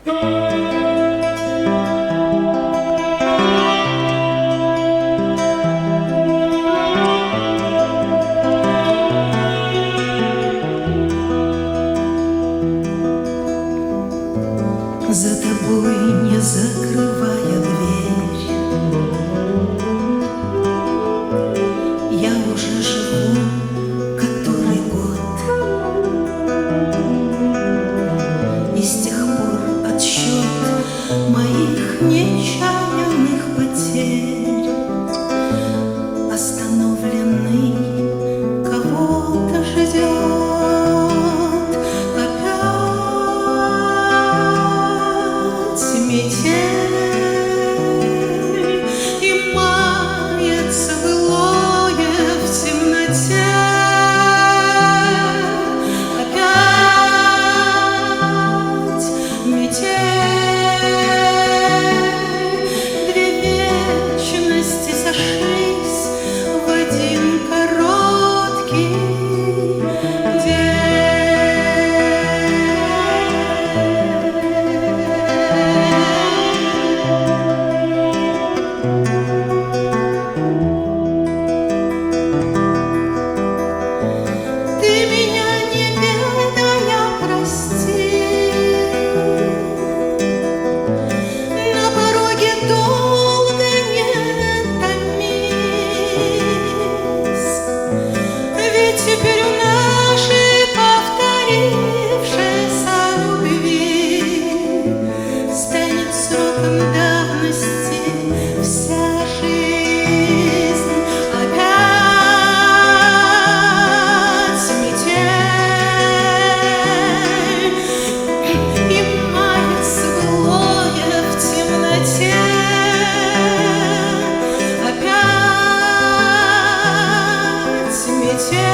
За тобой, не закрывая дверь, я уже живу который год, и с тех пор отсчет моих нечаянных потерь остановленный кого-то ждет. Метель и мается былое в темноте. Опять метель, две вечности сошлись в один короткий день. Теперь у нашей повторившейся любви станет сроком давности вся жизнь. Опять метель и мается былое в темноте. Опять метель,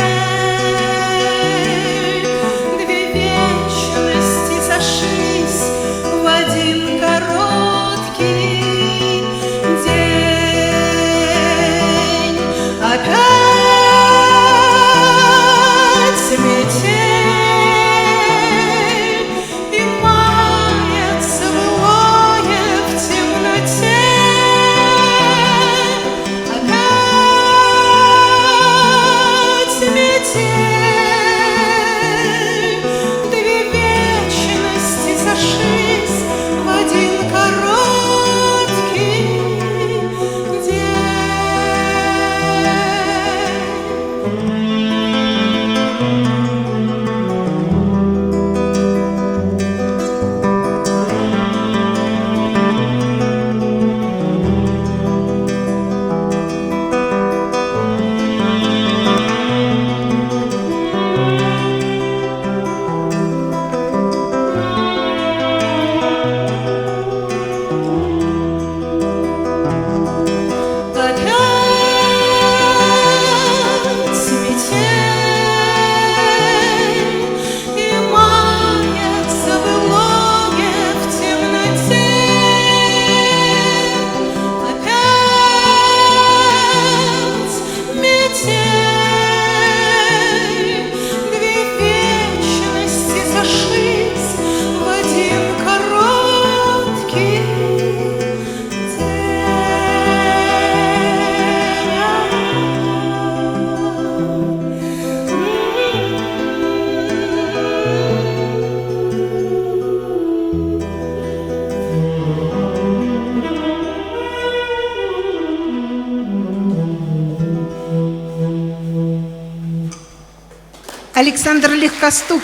Александр Легкоступ.